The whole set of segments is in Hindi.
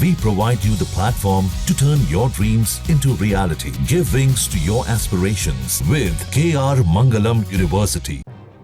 We provide you the platform to turn your dreams into reality. Give wings to your aspirations with KR Mangalam University.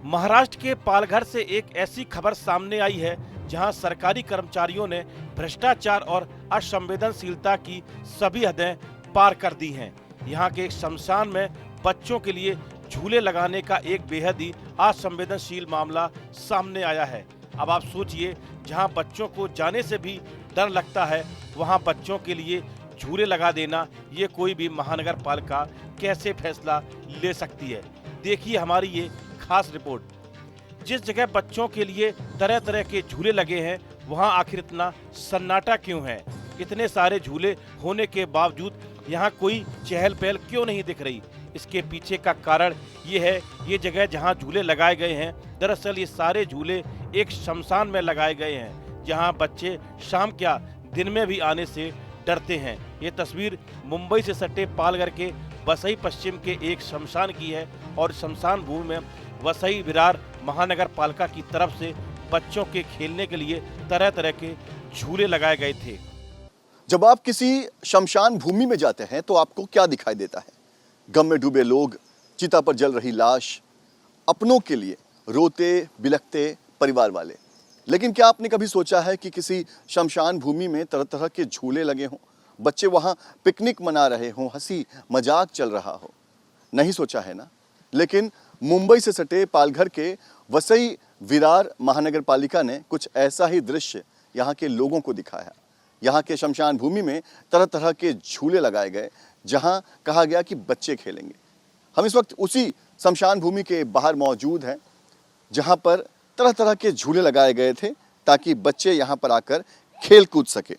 Maharashtra के पालघर से एक ऐसी खबर सामने आई है जहां सरकारी कर्मचारियों ने भ्रष्टाचार और असंवेदनशीलता की सभी हदें पार कर दी हैं। यहां के एक शमशान में बच्चों के लिए झूले लगाने का एक बेहद ही असंवेदनशील मामला सामने आया है। अब आप सोचिए, जहां बच्चों को जाने से भी डर लगता है, वहां बच्चों के लिए झूले लगा देना ये कोई भी महानगर पालिका कैसे फैसला ले सकती है। देखिए हमारी ये खास रिपोर्ट। जिस जगह बच्चों के लिए तरह तरह के झूले लगे हैं, वहां आखिर इतना सन्नाटा क्यों है? इतने सारे झूले होने के बावजूद यहां कोई चहल पहल क्यों नहीं दिख रही? इसके पीछे का कारण ये है, ये जगह जहां झूले लगाए गए हैं, दरअसल ये सारे झूले एक शमशान में लगाए गए हैं, जहां बच्चे शाम क्या दिन में भी आने से डरते हैं। ये तस्वीर मुंबई से सटे पालघर के वसई पश्चिम के एक शमशान की है और शमशान भूमि में वसई विरार महानगर पालिका की तरफ से बच्चों के खेलने के लिए तरह तरह के झूले लगाए गए थे। जब आप किसी शमशान भूमि में जाते हैं तो आपको क्या दिखाई देता है? गम में डूबे लोग, चिता पर जल रही लाश, अपनों के लिए रोते बिलखते परिवार वाले। लेकिन क्या आपने कभी सोचा है कि किसी शमशान भूमि में तरह तरह के झूले लगे हों, बच्चे वहाँ पिकनिक मना रहे हों, हंसी मजाक चल रहा हो? नहीं सोचा है ना। लेकिन मुंबई से सटे पालघर के वसई विरार महानगर पालिका ने कुछ ऐसा ही दृश्य यहाँ के लोगों को दिखाया। यहाँ के शमशान भूमि में तरह तरह के झूले लगाए गए, जहाँ कहा गया कि बच्चे खेलेंगे। हम इस वक्त उसी शमशान भूमि के बाहर मौजूद हैं, जहाँ पर तरह तरह के झूले लगाए गए थे ताकि बच्चे यहाँ पर आकर खेल कूद सके।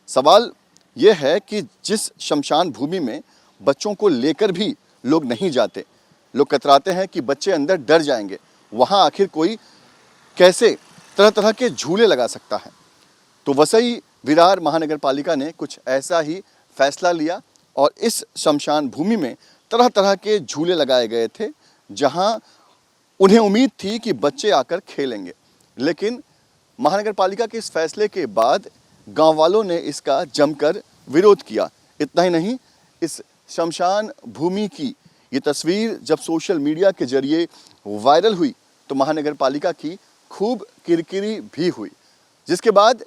सवाल यह है कि जिस शमशान भूमि में बच्चों को लेकर भी लोग नहीं जाते, लोग कतराते हैं कि बच्चे अंदर डर जाएंगे, वहाँ आखिर कोई कैसे तरह तरह के झूले लगा सकता है? तो वसई विरार महानगर पालिका ने कुछ ऐसा ही फैसला लिया और इस शमशान भूमि में तरह तरह के झूले लगाए गए थे, जहां उन्हें उम्मीद थी कि बच्चे आकर खेलेंगे। लेकिन महानगर पालिका के इस फैसले के बाद गांव वालों ने इसका जमकर विरोध किया। इतना ही नहीं, इस शमशान भूमि की ये तस्वीर जब सोशल मीडिया के जरिए वायरल हुई तो महानगर पालिका की खूब किरकिरी भी हुई, जिसके बाद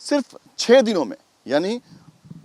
सिर्फ 6 दिनों में, यानी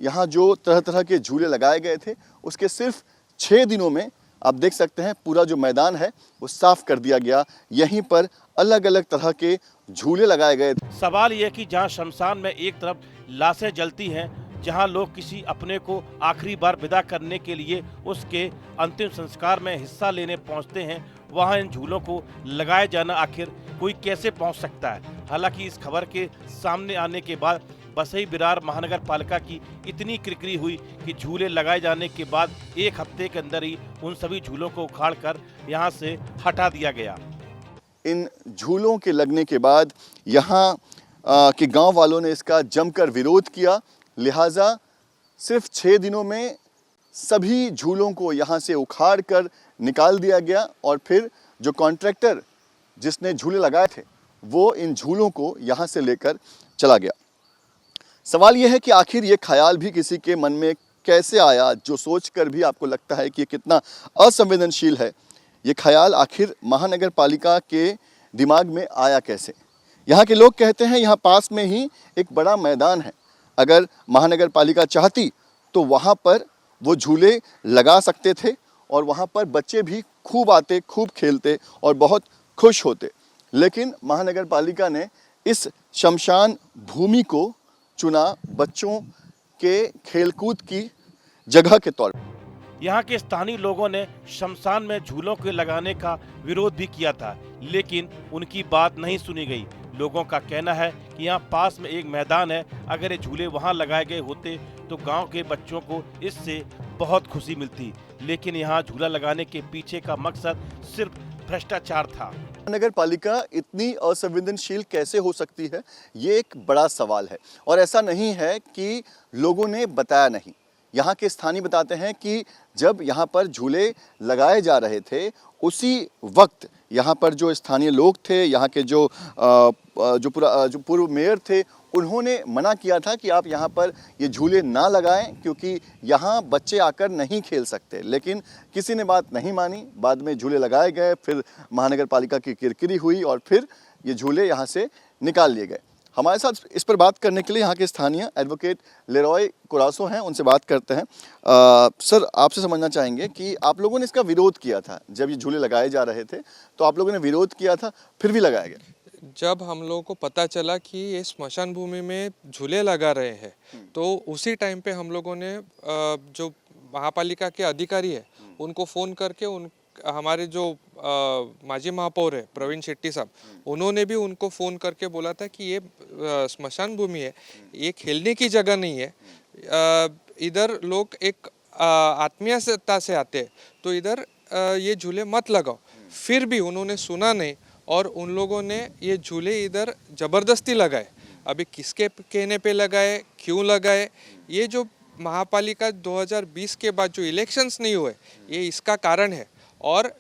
यहाँ जो तरह तरह के झूले लगाए गए थे उसके सिर्फ 6 दिनों में आप देख सकते हैं पूरा जो मैदान है वो साफ कर दिया गया। यहीं पर अलग अलग तरह के झूले लगाए गए। सवाल यह कि जहां शमशान में एक तरफ लाशें जलती हैं, जहां लोग किसी अपने को आखिरी बार विदा करने के लिए उसके अंतिम संस्कार में हिस्सा लेने पहुंचते हैं, वहां इन झूलों को लगाए जाना आखिर कोई कैसे पहुंच सकता है? हालांकि इस खबर के सामने आने के बाद वसई विरार महानगर पालिका की इतनी किरकिरी हुई कि झूले लगाए जाने के बाद एक हफ्ते के अंदर ही उन सभी झूलों को उखाड़कर यहां से हटा दिया गया। इन झूलों के लगने के बाद यहाँ के गांव वालों ने इसका जमकर विरोध किया, लिहाजा सिर्फ 6 दिनों में सभी झूलों को यहाँ से उखाड़ कर निकाल दिया गया और फिर जो कॉन्ट्रैक्टर जिसने झूले लगाए थे वो इन झूलों को यहाँ से लेकर चला गया। सवाल यह है कि आखिर ये ख्याल भी किसी के मन में कैसे आया, जो सोचकर भी आपको लगता है कि ये कितना असंवेदनशील है। ये ख्याल आखिर महानगर पालिका के दिमाग में आया कैसे? यहाँ के लोग कहते हैं यहाँ पास में ही एक बड़ा मैदान है, अगर महानगर पालिका चाहती तो वहाँ पर वो झूले लगा सकते थे और वहाँ पर बच्चे भी खूब आते, खूब खेलते और बहुत खुश होते। लेकिन महानगर पालिका ने इस शमशान भूमि को चुना बच्चों के खेलकूद की जगह के तौर पर। यहाँ के स्थानीय लोगों ने शमशान में झूलों के लगाने का विरोध भी किया था, लेकिन उनकी बात नहीं सुनी गई। लोगों का कहना है कि यहाँ पास में एक मैदान है, अगर ये झूले वहाँ लगाए गए होते तो गांव के बच्चों को इससे बहुत खुशी मिलती। लेकिन यहाँ झूला लगाने के पीछे का मकसद सिर्फ भ्रष्टाचार था। नगर पालिका इतनी असंवेदनशील कैसे हो सकती है, ये एक बड़ा सवाल है। और ऐसा नहीं है कि लोगों ने बताया नहीं, यहाँ के स्थानीय बताते हैं कि जब यहाँ पर झूले लगाए जा रहे थे उसी वक्त यहाँ पर जो स्थानीय लोग थे, यहाँ के जो पूर्व मेयर थे, उन्होंने मना किया था कि आप यहाँ पर ये झूले ना लगाएं क्योंकि यहाँ बच्चे आकर नहीं खेल सकते, लेकिन किसी ने बात नहीं मानी। बाद में झूले लगाए गए, फिर महानगर पालिका की किरकिरी हुई और फिर ये झूले यहाँ से निकाल लिए गए। हमारे साथ इस पर बात करने के लिए यहाँ के स्थानीय एडवोकेट लेरॉय कोरासो हैं, उनसे बात करते हैं। सर, आपसे समझना चाहेंगे कि आप लोगों ने इसका विरोध किया था जब ये झूले लगाए जा रहे थे, तो आप लोगों ने विरोध किया था, फिर भी लगाया गया। जब हम लोगों को पता चला कि ये स्मशान भूमि में झूले लगा रहे हैं, तो उसी टाइम पे हम लोगों ने जो महापालिका के अधिकारी है उनको फ़ोन करके हमारे जो माजी महापौर है प्रवीण शेट्टी साहब, उन्होंने भी उनको फ़ोन करके बोला था कि ये स्मशान भूमि है, ये खेलने की जगह नहीं है, इधर लोग एक आत्मीयता से आते हैं, तो इधर ये झूले मत लगाओ। फिर भी उन्होंने सुना नहीं और उन लोगों ने ये झूले इधर ज़बरदस्ती लगाए। अभी किसके कहने पे लगाए, क्यों लगाए, ये जो महापालिका 2020 के बाद जो इलेक्शंस नहीं हुए, ये इसका कारण है। और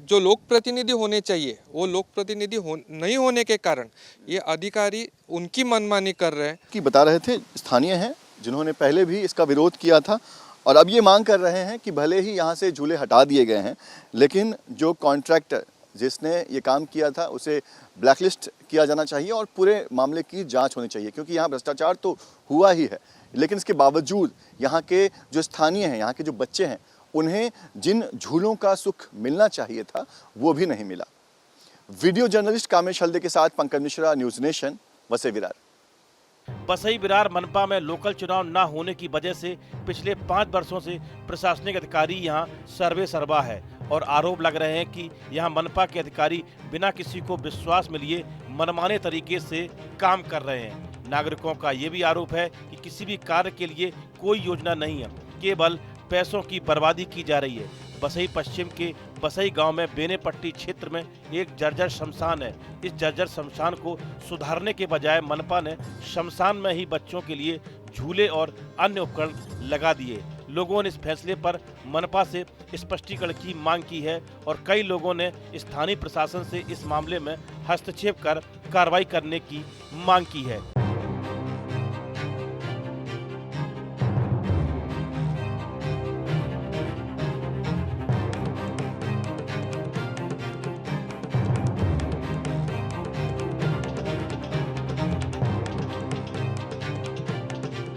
जो लोक प्रतिनिधि होने चाहिए वो लोक प्रतिनिधि नहीं होने के कारण ये अधिकारी उनकी मनमानी कर रहे हैं। कि बता रहे थे स्थानीय हैं जिन्होंने पहले भी इसका विरोध किया था और अब ये मांग कर रहे हैं कि भले ही यहाँ से झूले हटा दिए गए हैं, लेकिन जो कॉन्ट्रैक्टर जिसने ये काम किया था उसे ब्लैकलिस्ट किया जाना चाहिए और पूरे मामले की जांच होनी चाहिए, क्योंकि यहाँ भ्रष्टाचार तो हुआ ही है, लेकिन इसके बावजूद यहाँ के जो स्थानीय हैं, यहाँ के जो बच्चे हैं, उन्हें जिन झूलों का सुख मिलना चाहिए था वो भी नहीं मिला। वीडियो जर्नलिस्ट कामेश हल्दे के साथ पंकज मिश्रा, न्यूज़ नेशन, वसई विरार। वसई विरार मनपा में लोकल चुनाव न होने की वजह से पिछले 5 वर्षों से प्रशासनिक अधिकारी यहां सर्वे सर्वा है और आरोप लग रहे हैं कि यहां मनपा के अधिकारी बिना किसी को विश्वास में लिए मनमाने तरीके से काम कर रहे हैं। नागरिकों का ये भी आरोप है कि किसी भी कार्य के लिए कोई योजना नहीं है, केवल पैसों की बर्बादी की जा रही है। वसई पश्चिम के वसई गांव में बेनेपट्टी क्षेत्र में एक जर्जर शमशान है। इस जर्जर शमशान को सुधारने के बजाय मनपा ने शमशान में ही बच्चों के लिए झूले और अन्य उपकरण लगा दिए। लोगों ने इस फैसले पर मनपा से स्पष्टीकरण की मांग की है और कई लोगों ने स्थानीय प्रशासन से इस मामले में हस्तक्षेप कर कार्रवाई करने की मांग की है।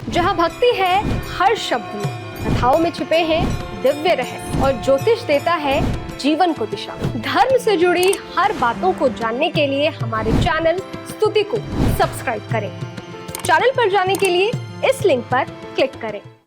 जहाँ भक्ति है हर शब्द में, कथाओं में छुपे हैं दिव्य रहस्य और ज्योतिष देता है जीवन को दिशा। धर्म से जुड़ी हर बातों को जानने के लिए हमारे चैनल स्तुति को सब्सक्राइब करें। चैनल पर जाने के लिए इस लिंक पर क्लिक करें।